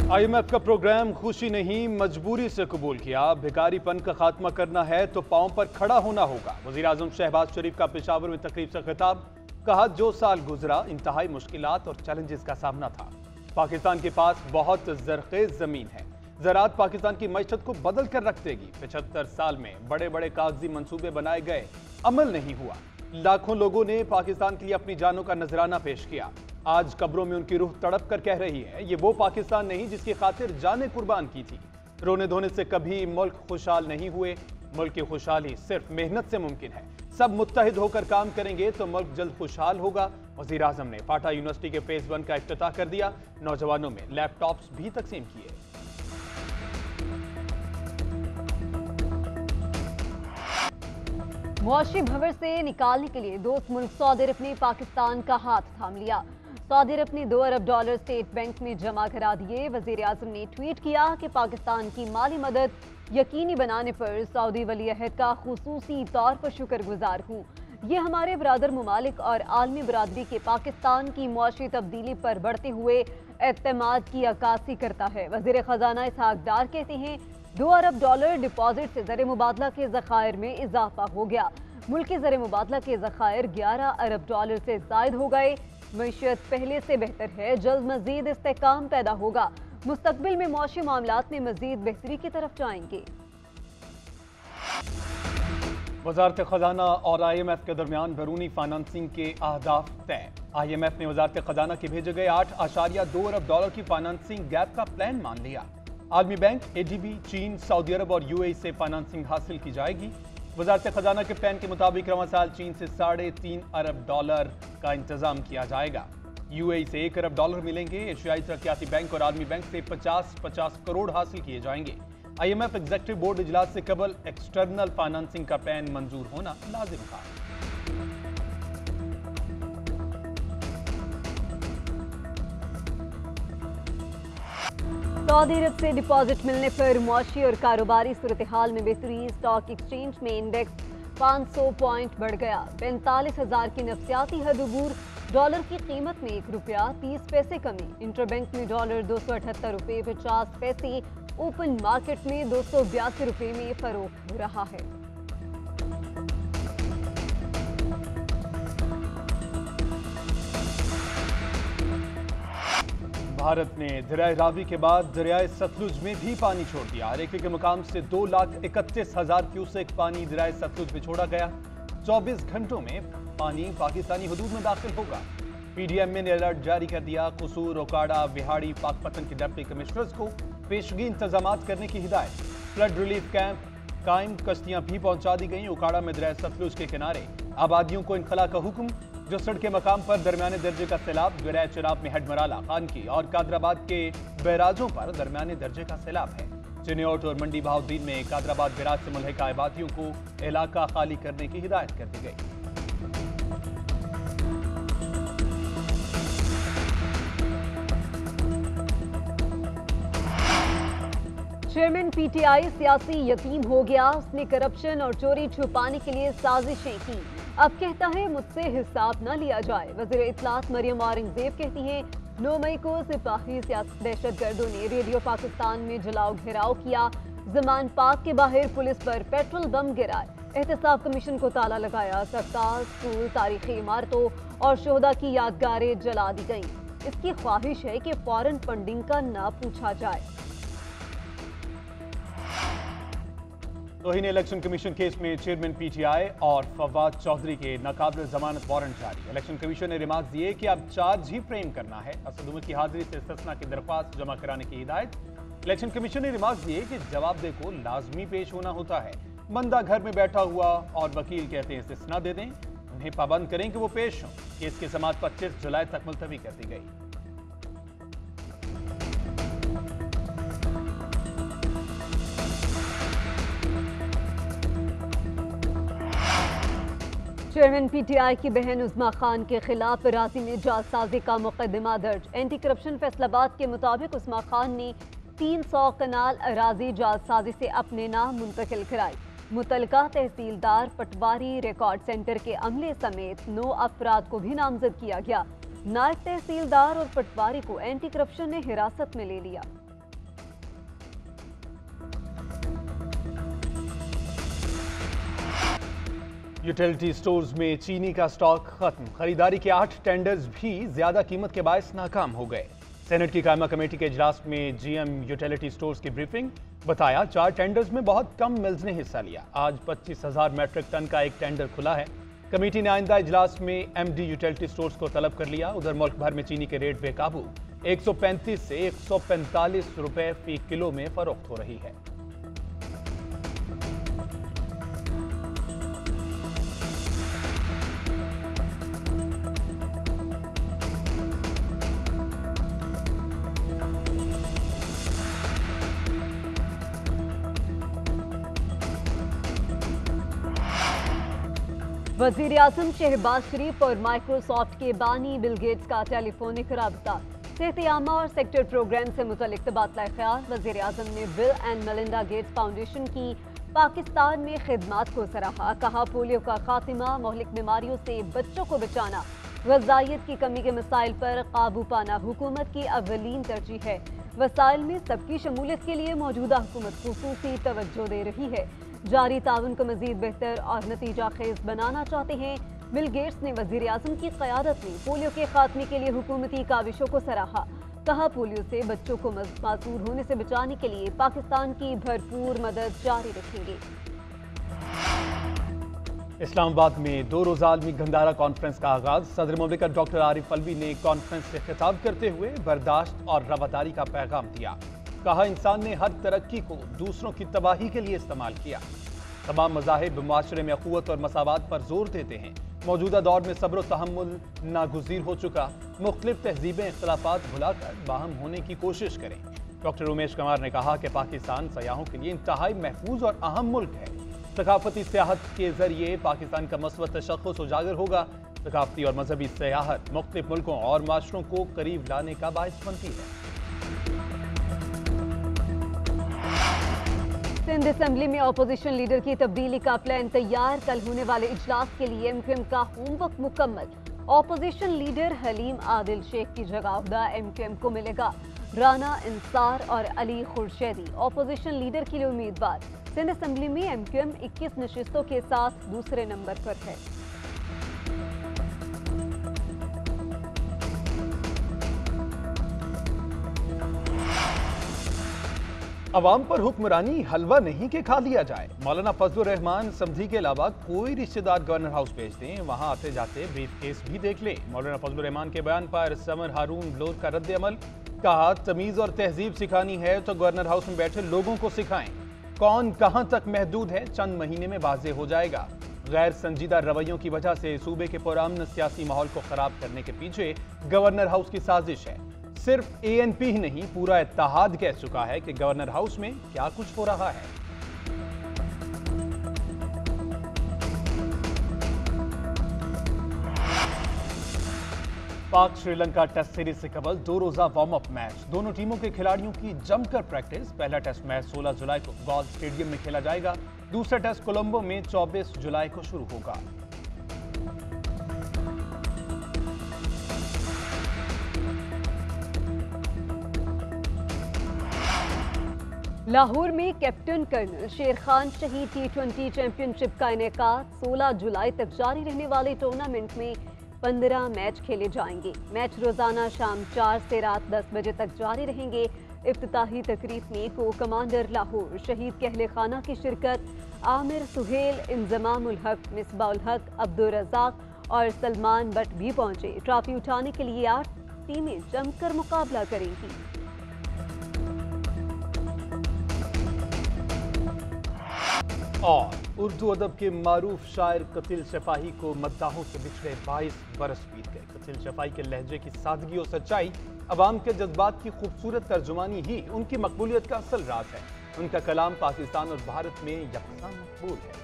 IMF का programme खुशी नहीं मजबूरी से कबूल किया। भिखारीपन का खात्मा करना है तो पांव पर खड़ा होना होगा। वजीर आजम शहबाज शरीफ का पेशावर में तकरीब से खिताब। कहा जो साल गुजरा इंतहाई मुश्किलात और चैलेंजेस का सामना था। पाकिस्तान के पास बहुत जरखेज जमीन है। ज़राअत पाकिस्तान की मईशत को बदल कर रख देगी। 75 साल में बड़े बड़े कागजी मंसूबे बनाए गए, अमल नहीं हुआ। लाखों लोगों ने पाकिस्तान के लिए अपनी जानों का नजराना पेश किया। आज कब्रों में उनकी रूह तड़प कर कह रही है, ये वो पाकिस्तान नहीं जिसकी खातिर जानें कुर्बान की थी। रोने धोने से कभी मुल्क खुशहाल नहीं हुए। मुल्क की खुशहाली सिर्फ मेहनत से मुमकिन है। सब मुत्तहिद होकर काम करेंगे तो मुल्क जल्द खुशहाल होगा। वजीर आजम ने फाटा यूनिवर्सिटी के फेज 1 का इफ्तिताह कर दिया। नौजवानों में लैपटॉप्स भी तकसीम किए। मुआशी भंवर से निकालने के लिए दोस्त मुल्क सऊदी अरब ने पाकिस्तान का हाथ थाम लिया। सऊदी अरब ने $2 अरब स्टेट बैंक में जमा करा दिए। वजीर आजम ने ट्वीट किया कि पाकिस्तान की माली मदद यकीनी बनाने पर सऊदी वली अहद का खुसूसी तौर पर शुक्रगुजार हूँ। ये हमारे बरादर ममालिक और आलमी बरादरी के पाकिस्तान की मुआशी तब्दीली पर बढ़ते हुए एतमाद की अक्कासी करता है। वजीर खजाना इसहाक डार कहते हैं, $2 अरब डिपॉजिट से ज़र मुबादला के ज़खायर में इजाफा हो गया। मुल्क के ज़र मुबादला के ज़खायर $11 अरब से ज़ायद हो गए। मईशत पहले से बेहतर है। जल्द मजीद इस्तेहकाम पैदा होगा। मुस्तकबिल में मौशी मामलात में मजीद बेहतरी की तरफ जाएंगे। वजारत खजाना और IMF के दरमियान बैरूनी फाइनेंसिंग के अहदाफ तय। IMF ने वजारत खजाना के भेजे गए $8.2 अरब की फाइनेंसिंग गैप का प्लान मान लिया। आलमी बैंक, ADB, चीन, सऊदी अरब और UAE से फाइनेंसिंग हासिल की जाएगी। वजारत खजाना के प्लान के मुताबिक रवां साल चीन से $3.5 अरब का इंतजाम किया जाएगा। UAE से $1 अरब मिलेंगे। एशियाई तरक्याती बैंक और आलमी बैंक से 50-50 करोड़ हासिल किए जाएंगे। IMF एग्जीक्यूटिव बोर्ड इजलास से कबल एक्सटर्नल फाइनेंसिंग का प्लान मंजूर होना लाजिम था। सऊदी अरब से डिपॉजिट मिलने पर मुआशी और कारोबारी सूरत हाल में बेहतरी। स्टॉक एक्सचेंज में इंडेक्स 500 पॉइंट बढ़ गया। 45,000 की नफसियाती हद अबूर। डॉलर की कीमत में ₹1.30 कमी। इंटरबैंक में डॉलर $278.50। ओपन मार्केट में ₹282 में फरोख्त हो रहा है। भारत ने दरियाए रावी के बाद दरियाए सतलुज में भी पानी छोड़ दिया। रेखे के मुकाम से 2,31,000 क्यूसेक पानी दरियाए सतलुज में छोड़ा गया। 24 घंटों में पानी पाकिस्तानी हुदूद में दाखिल होगा। PDM ने अलर्ट जारी कर दिया। कसूर, ओकाड़ा, बिहाड़ी, पाकपतन के डिप्टी कमिश्नर्स को पेशगी इंतजाम करने की हिदायत। फ्लड रिलीफ कैंप कायम, कश्तियां भी पहुंचा दी गई। ओकाड़ा में दरियाए सतलुज के किनारे आबादियों को इनखला का हुक्म। जो सड़क के मकाम पर दरमियाने दर्जे का सैलाब। दरियाए चनाब में हेडमराला, खानकी और कादराबाद के बैराजों पर दरमियाने दर्जे का सैलाब है। चिन्योट और मंडी बहाउद्दीन में कादराबाद बैराज से मुल्हिका आबादियों को इलाका खाली करने की हिदायत कर दी गई। चेयरमैन PTI सियासी यतीम हो गया। उसने करप्शन और चोरी छुपाने के लिए साजिशें की। अब कहता है मुझसे हिसाब न लिया जाए। वज़ीर इत्तलात मरियम औरंगजेब कहती हैं, 9 मई को सिपाही दहशतगर्दों ने रेडियो पाकिस्तान में जलाओ घेराव किया। जमान पाक के बाहर पुलिस पर पेट्रोल बम गिराए। एहतसाब कमीशन को ताला लगाया। अस्पताल, स्कूल, तारीखी इमारतों और शोहदा की यादगारें जला दी गईं। इसकी ख्वाहिश है कि फौरन फंडिंग का ना पूछा जाए। तौहीन इलेक्शन कमीशन केस में चेयरमैन PTI और फवाद चौधरी के नाकाबिल जमानत वारंट जारी। इलेक्शन कमीशन ने रिमार्क दिए कि अब चार्ज ही फ्रेम करना है। असद उमर की हाजिरी से इस्तिस्ना की दरख्वास्त जमा कराने की हिदायत। इलेक्शन कमीशन ने रिमार्क दिए कि जवाबदेह को लाजमी पेश होना होता है। बंदा घर में बैठा हुआ और वकील कहते हैं इस्तिस्ना दे दें, उन्हें पाबंद करें कि वो पेश हों। केस की समाअत 25 जुलाई तक मुलतवी कर दी गई। चेयरमैन PTI की बहन उज़मा खान के खिलाफ राजी में जालसाजी का मुकदमा दर्ज। एंटी करप्शन फैसलाबाद के मुताबिक उज़मा खान ने 300 कनाल अराजी जालसाजी से अपने नाम मुंतकिल कराई। मुतलका तहसीलदार, पटवारी, रिकॉर्ड सेंटर के अमले समेत 9 अफराद को भी नामजद किया गया। नायब तहसीलदार और पटवारी को एंटी करप्शन ने हिरासत में ले लिया। यूटिलिटी स्टोर्स में चीनी का स्टॉक खत्म। खरीदारी के 8 टेंडर्स भी ज्यादा कीमत के बायस नाकाम हो गए। सेनेट की कायमा कमेटी के इजलास में जीएम यूटिलिटी स्टोर्स की ब्रीफिंग। बताया 4 टेंडर्स में बहुत कम मिल्स ने हिस्सा लिया। आज 25,000 मैट्रिक टन का एक टेंडर खुला है। कमेटी ने आइंदा इजलास में एमडी यूटिलिटी स्टोर्स को तलब कर लिया। उधर मुल्क भर में चीनी के रेट बेकाबू 135 से 145 रुपए फी किलो में फरोख्त हो रही है। वज़ीर-ए-आज़म शहबाज शरीफ और माइक्रोसॉफ्ट के बानी बिल गेट्स का टेलीफोनिक राब्ता। सेहत-ए-आमा और सेक्टर प्रोग्राम से मुतल्लिक तबादला ख्याल। वज़ीर-ए-आज़म ने bill and Melinda Gates foundation की पाकिस्तान में खिदमात को सराहा। कहा पोलियो का खात्मा, मोहलिक बीमारियों से बच्चों को बचाना, ग़िज़ाइयत की कमी के मसाइल पर काबू पाना हुकूमत की अव्वलीन तरजीह है। वसाइल में सबकी शमूलियत के लिए मौजूदा हुकूमत खुसूसी तवज्जो दे रही है। जारी ताउन को मजीद बेहतर और नतीजा खेज बनाना चाहते हैं। बिल गेट्स ने वज़ीर-ए-आज़म की क़यादत में पोलियो के खात्मे के लिए हुकूमती काविशों को सराहा। कहा पोलियो से बच्चों को मासूर होने से बचाने के लिए पाकिस्तान की भरपूर मदद जारी रखेंगे। इस्लामाबाद में 2 रोज़ा आलमी गंदारा कॉन्फ्रेंस का आगाज। सदर मुमलिकत डॉक्टर आरिफ अलवी ने कॉन्फ्रेंस से खिताब करते हुए बर्दाश्त और रवादारी का पैगाम दिया। कहा इंसान ने हर तरक्की को दूसरों की तबाही के लिए इस्तेमाल किया। तमाम मज़ाहिब मुआशरे में अख़ुवत और मसावात पर जोर देते हैं। मौजूदा दौर में सब्र और तहम्मुल नागुज़ीर हो चुका। मुख्तलिफ तहजीबें इख्तिलाफ़ात भुलाकर बाहम होने की कोशिश करें। डॉक्टर उमेश कुमार ने कहा कि पाकिस्तान सयाहों के लिए इंतहाई महफूज और अहम मुल्क है। सकाफती सियाहत के जरिए पाकिस्तान का मस्बत तशख़्ख़ुस उजागर होगा। सकाफती और मजहबी सियाहत मुख्तलिफ मुल्कों और माशरों को करीब लाने का बाइस बनती है। सिंध असेंबली में अपोजिशन लीडर की तब्दीली का प्लान तैयार। कल होने वाले इजलास के लिए एमक्यूएम का होमवर्क मुकम्मल। अपोजिशन लीडर हलीम आदिल शेख की जगह ओहदा एमक्यूएम को मिलेगा। राना इंसार और अली खुर्शेदी अपोजिशन लीडर के लिए उम्मीदवार। सिंध असेंबली में एमक्यूएम 21 नशिस्तों के साथ दूसरे नंबर पर है। अवाम पर हुक्मरानी हलवा नहीं कि खा लिया जाए। मौलाना फजलुर रहमान समधी के अलावा कोई रिश्तेदार गवर्नर हाउस भेज दें, वहां आते जाते ब्रीफ केस भी देख लें। मौलाना फजलुर रहमान के बयान पर समर हारून ब्लोर का रद्द अमल। कहा तमीज और तहजीब सिखानी है तो गवर्नर हाउस में बैठे लोगों को सिखाएं। कौन कहां तक महदूद है चंद महीने में वाज़ेह हो जाएगा। गैर संजीदा रवैयों की वजह से सूबे के पुरअमन सियासी माहौल को खराब करने के पीछे गवर्नर हाउस की साजिश है। सिर्फ एएनपी ही नहीं पूरा इत्तेहाद कह चुका है कि गवर्नर हाउस में क्या कुछ हो रहा है। पाक श्रीलंका टेस्ट सीरीज से कबल 2 रोजा वार्म अप मैच। दोनों टीमों के खिलाड़ियों की जमकर प्रैक्टिस। पहला टेस्ट मैच 16 जुलाई को गॉल स्टेडियम में खेला जाएगा। दूसरा टेस्ट कोलंबो में 24 जुलाई को शुरू होगा। लाहौर में कैप्टन कर्नल शेर खान शहीद T20 चैंपियनशिप का इनेकाद। 16 जुलाई तक जारी रहने वाले टूर्नामेंट में 15 मैच खेले जाएंगे। मैच रोजाना शाम 4 से रात 10 बजे तक जारी रहेंगे। इफ्तिताही तकरीब में को कमांडर लाहौर शहीद कहले खाना की शिरकत। आमिर सुहेल, इंजमामुल हक, मिसबाउल हक, अब्दुल रज़ाक और सलमान बट भी पहुंचे। ट्रॉफी उठाने के लिए 8 टीमें जमकर मुकाबला करेंगी। और उर्दू अदब के मारूफ शायर कतिल शफाही को मद्दाहों से बिछड़े 22 बरस बीत गए। कतिल शफाही के लहजे की सादगी और सच्चाई, अवाम के जज्बात की खूबसूरत तर्जुमानी ही उनकी मकबूलियत का असल राज है। उनका कलाम पाकिस्तान और भारत में यकसा मकबूल है।